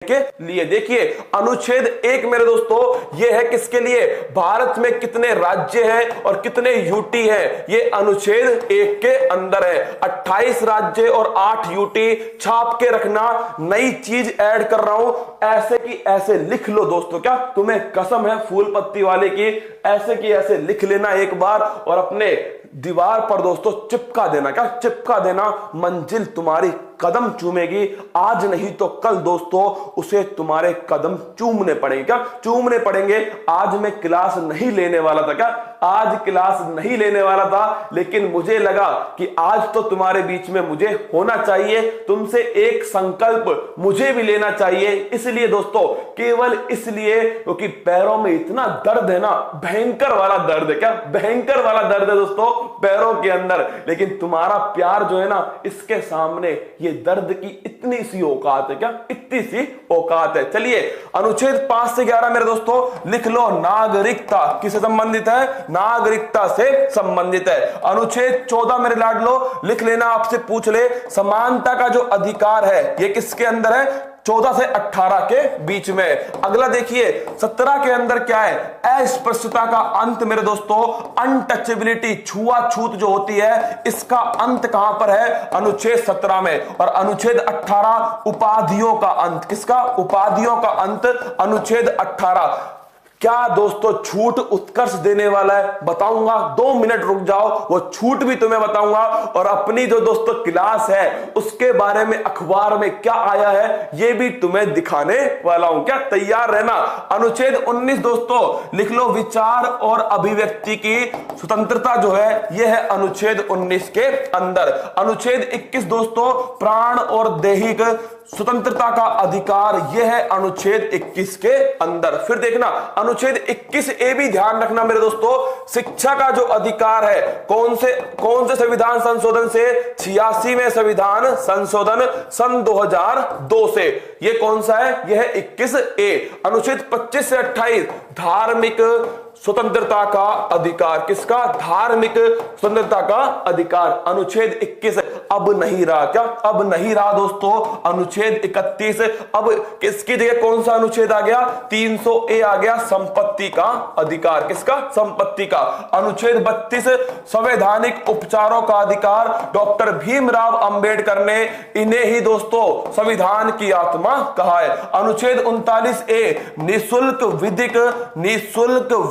के लिए। देखिए अनुच्छेद 1 मेरे दोस्तों ये है किसके लिए, भारत में कितने राज्य हैं और कितने यूटी हैं, ये अनुच्छेद 1 के अंदर है। 28 राज्य और 8 यूटी, छाप के रखना, नई चीज ऐड कर रहा हूं, ऐसे की ऐसे लिख लो दोस्तों। क्या तुम्हें कसम है फूल पत्ती वाले की, ऐसे की ऐसे लिख लेना एक बार और अपने दीवार पर दोस्तों चिपका देना। क्या चिपका देना, मंजिल तुम्हारी कदम चूमेगी, आज नहीं तो कल दोस्तों उसे तुम्हारे कदम चूमने पड़ेंगे। क्या चूमने पड़ेंगे। आज मैं क्लास नहीं लेने वाला था, क्या आज क्लास नहीं लेने वाला था, लेकिन मुझे लगा कि आज तो तुम्हारे बीच में मुझे होना चाहिए, तुमसे एक संकल्प मुझे भी लेना चाहिए। इसलिए दोस्तों, केवल इसलिए क्योंकि पैरों में इतना दर्द है ना, भयंकर वाला दर्द है। क्या भयंकर वाला दर्द है दोस्तों पैरों के अंदर, लेकिन तुम्हारा प्यार जो है ना, इसके सामने ये दर्द की इतनी सी औकात है। क्या इतनी सी औकात है। चलिए अनुच्छेद 5 से 11 मेरे दोस्तों लिख लो, नागरिकता किससे संबंधित है, नागरिकता से संबंधित है। अनुच्छेद 14 मेरे लाडलो लिख लेना, आपसे पूछ ले, समानता का जो अधिकार है ये किसके अंदर है, 14 से 18 के बीच में। अगला देखिए 17 के अंदर क्या है, अस्पृश्यता का अंत मेरे दोस्तों, अनटचेबिलिटी, छुआछूत जो होती है, इसका अंत कहां पर है, अनुच्छेद 17 में। और अनुच्छेद 18 उपाधियों का अंत, किसका, उपाधियों का अंत, अनुच्छेद 18। क्या दोस्तों छूट उत्कर्ष देने वाला है, बताऊंगा, 2 मिनट रुक जाओ, वो छूट भी तुम्हें बताऊंगा। और अपनी जो दोस्तों क्लास है उसके बारे में अखबार में क्या आया है ये भी तुम्हें दिखाने वाला हूं। क्या तैयार रहना। अनुच्छेद 19 दोस्तों लिख लो, विचार और अभिव्यक्ति की स्वतंत्रता जो है यह है अनुच्छेद 19 के अंदर। अनुच्छेद 21 दोस्तों, प्राण और दैहिक स्वतंत्रता का अधिकार, यह है अनुच्छेद 21 के अंदर। फिर देखना अनुच्छेद 21 ए भी ध्यान रखना मेरे दोस्तों, शिक्षा का जो अधिकार है, कौन से संविधान संशोधन से, 86वें संविधान संशोधन सन 2002 से। ये कौन सा है, यह है 21 ए। अनुच्छेद 25 से 28 धार्मिक स्वतंत्रता का अधिकार, किसका, धार्मिक स्वतंत्रता का अधिकार, अनुच्छेद 21 अब नहीं रहा। क्या अब नहीं रहा दोस्तों, अनुच्छेद 31। अब किसकी जगह कौन सा अनुच्छेद आ गया, 300 ए आ गया, संपत्ति का अधिकार, किसका, संपत्ति का। अनुच्छेद 32 संवैधानिक उपचारों का अधिकार, डॉक्टर भीमराव अंबेडकर ने इन्हें ही दोस्तों संविधान की आत्मा कहा है। अनुच्छेद 39 ए निःशुल्क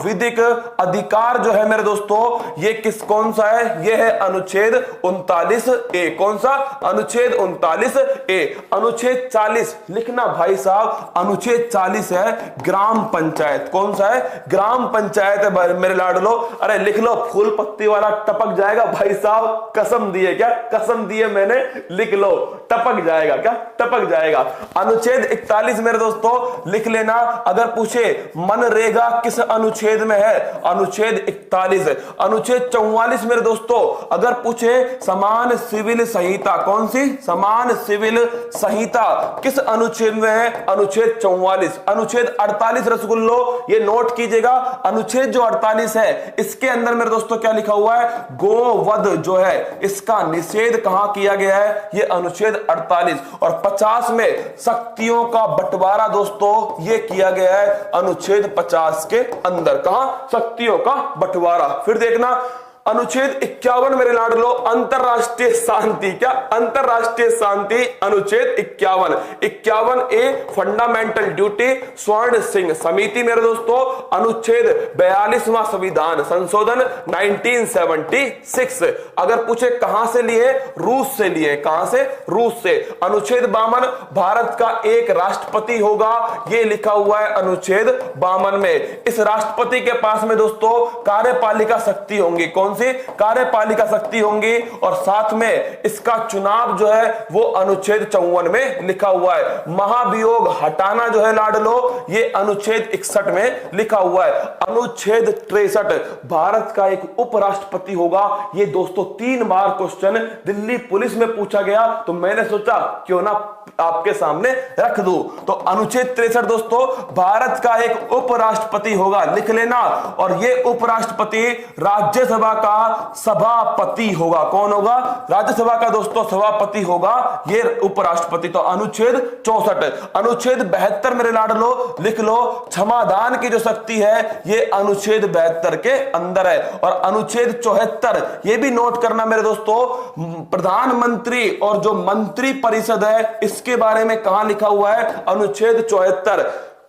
विधिक अधिकार जो है मेरे दोस्तों, ये कौन सा है, ये है अनुच्छेद 39 ए। कौन सा, अनुच्छेद 39 ए। अनुच्छेद 40 लिखना भाई साहब, अनुच्छेद 40 है ग्राम पंचायत। कौन सा है, ग्राम पंचायत है मेरे लाडलो। अरे लिख लो, फूल पत्ती वाला टपक जाएगा भाई साहब, कसम दी है। क्या कसम दी है मैंने, लिख लो, टपक जाएगा। क्या टपक जाएगा। अनुच्छेद 41 मेरे दोस्तों लिख लेना, अगर पूछे मनरेगा किस अनुच्छेद में है, अनुच्छेद 41। अनुच्छेद 44 मेरे दोस्तों अगर पूछे समान सिविल संहिता, कौन सी, समान सिविल संहिता किस अनुच्छेद में है, अनुच्छेद 44। अनुच्छेद 48 रसगुल्लो, ये नोट कीजिएगा, अनुच्छेद जो 48 है इसके अंदर मेरे दोस्तों क्या लिखा हुआ है, गोवध जो है इसका निषेध कहां किया गया है, ये अनुच्छेद 48। और 50 में शक्तियों का बंटवारा दोस्तों ये किया गया है अनुच्छेद 50 के अंदर। कहां, शक्तियों का बंटवारा। फिर देखना अनुच्छेद 51 मेरे लाडलो, अंतरराष्ट्रीय शांति। क्या अंतरराष्ट्रीय शांति, अनुच्छेद 51 ए फंडामेंटल ड्यूटी, स्वर्ण सिंह समिति मेरे दोस्तों। अनुच्छेद 42वां संविधान संशोधन 1976। अगर पूछे कहां से लिए, रूस से लिए। कहां से, रूस से। अनुच्छेद 52 भारत का एक राष्ट्रपति होगा, यह लिखा हुआ है अनुच्छेद 52 में। इस राष्ट्रपति के पास में दोस्तों कार्यपालिका शक्ति होंगी, कौन सी, कार्यपालिका शक्ति होंगी। और साथ में इसका चुनाव जो है वो अनुच्छेद 54 में लिखा हुआ है। महाभियोग हटाना जो है लाडलो, ये अनुच्छेद 61 में लिखा हुआ है। अनुच्छेद 63 भारत का एक उपराष्ट्रपति होगा, ये दोस्तों 3 बार क्वेश्चन दिल्ली पुलिस में पूछा गया, तो मैंने सोचा क्यों ना आपके सामने रख दूं। तो अनुच्छेद 63 दोस्तों भारत का एक उपराष्ट्रपति होगा, लिख लेना। और ये उपराष्ट्रपति राज्यसभा का का सभापति होगा। कौन होगा? राज्यसभा का दोस्तों सभापति होगा ये उपराष्ट्रपति। तो अनुच्छेद 64। अनुच्छेद 72 मेरे लाडलो लिख लो, क्षमादान की जो शक्ति है ये अनुच्छेद 72 के अंदर है। और अनुच्छेद 74 ये भी नोट करना मेरे दोस्तों, प्रधानमंत्री और जो मंत्री परिषद है इसके बारे में कहां लिखा हुआ है? अनुच्छेद 74।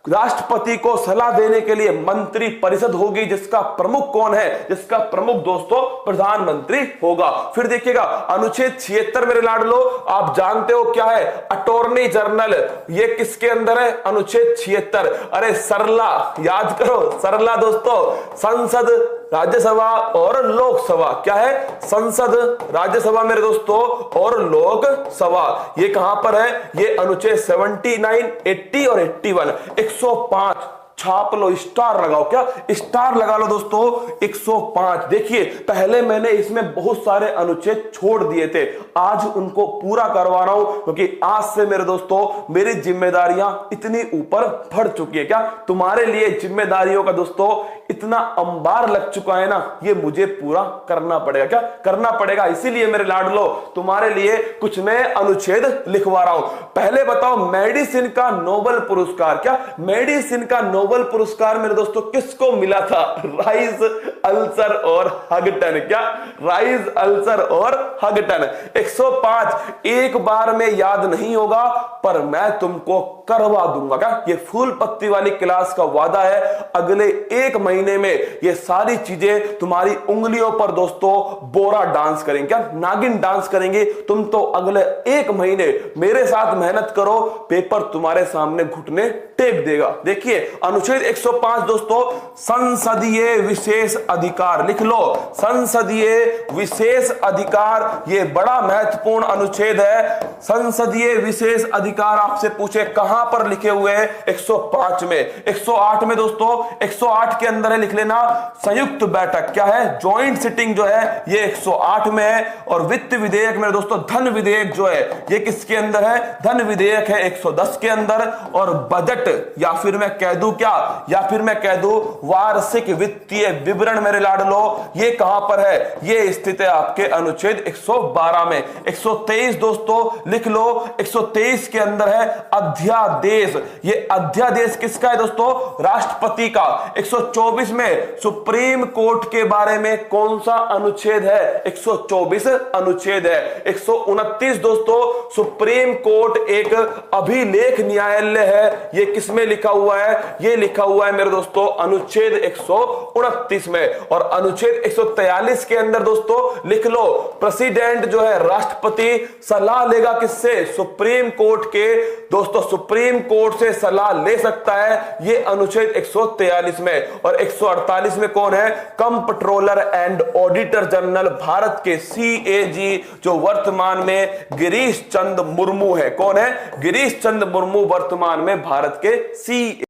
राष्ट्रपति को सलाह देने के लिए मंत्री परिषद होगी, जिसका प्रमुख कौन है? जिसका प्रमुख दोस्तों प्रधानमंत्री होगा। फिर देखिएगा अनुच्छेद 76 मेरे लाडलो, आप जानते हो क्या है? Attorney general. ये किसके अंदर है? अनुच्छेद 76। अरे सरला, याद करो सरला दोस्तों, संसद, राज्यसभा और लोकसभा। क्या है? संसद, राज्यसभा मेरे दोस्तों और लोकसभा। ये कहां पर है? ये अनुच्छेद 79, 80 और 81। 105 छाप लो, स्टार लगाओ। क्या? स्टार लगा लो दोस्तों। 105। देखिए पहले मैंने इसमें बहुत सारे अनुच्छेद छोड़ दिए थे, आज उनको पूरा करवा रहा हूं, क्योंकि आज से मेरे दोस्तों मेरी जिम्मेदारियां इतनी ऊपर बढ़ चुकी है। क्या तुम्हारे लिए जिम्मेदारियों का दोस्तों इतना अंबार लग चुका है ना, ये मुझे पूरा करना पड़ेगा। क्या करना पड़ेगा? इसीलिए मेरे लाडलो तुम्हारे लिए कुछ नए अनुच्छेद लिखवा रहा हूं। पहले बताओ, मेडिसिन का नोबेल पुरस्कार, क्या मेडिसिन का नोबेल पुरस्कार मेरे दोस्तों किसको मिला था? राइस, अल्सर और हगटन। क्या? राइस, अल्सर और हगटन। 105 एक बार में याद नहीं होगा, पर मैं तुमको करवा दूंगा। क्या? ये फूल पत्ती वाली क्लास का वादा है, अगले 1 महीने में ये सारी चीजें तुम्हारी उंगलियों पर दोस्तों बोरा डांस करेंगे। क्या? नागिन डांस करेंगे। तुम तो अगले 1 महीने मेरे साथ मेहनत करो, पेपर तुम्हारे सामने घुटने टेक देगा। देखिए अनुच्छेद 105 दोस्तों, संसदीय विशेष अधिकार। लिख लो, संसदीय विशेष अधिकार। ये बड़ा महत्वपूर्ण अनुच्छेद है। संसदीय विशेष अधिकार आपसे पूछे कहां पर लिखे हुए हैं? 105 में। 108 में दोस्तों, 108 के अंदर है, लिख लेना संयुक्त बैठक। क्या है? ज्वाइंट सिटिंग जो है ये 108 में है। और वित्त विधेयक में दोस्तों, धन विधेयक जो है ये किसके अंदर है? धन विधेयक है 110 के अंदर। और बजट, या फिर मैं कह दूं क्या, या फिर मैं कह दूं वार्षिक वित्तीय विवरण मेरे लाडलो, ये कहां पर है? ये स्थित है आपके अनुच्छेद 112 में। 123 दोस्तों लिख लो, 123 के अंदर है अध्यादेश। ये अध्यादेश किसका है दोस्तों? राष्ट्रपति का। 124 में सुप्रीम कोर्ट के बारे में कौन सा अनुच्छेद है? 124 अनुच्छेद है। 129 दोस्तों, सुप्रीम कोर्ट एक अभिलेख न्यायालय है। ये किसमें लिखा हुआ है? ये लिखा हुआ है मेरे दोस्तों अनुच्छेद 129 में। और अनुच्छेद 143 के अंदर दोस्तों लिख लो, प्रेसिडेंट जो है राष्ट्रपति सलाह लेगा किससे? सुप्रीम कोर्ट के। दोस्तों सुप्रीम कोर्ट से सलाह ले सकता है, ये अनुच्छेद 143 में। और 148 में कौन है? Comptroller and auditor general Bharat के CAG, जो वर्तमान में गिरीश चंद्र मुर्मू है। कौन है? गिरीश चंद्र मुर्मू वर्तमान में भारत के CAG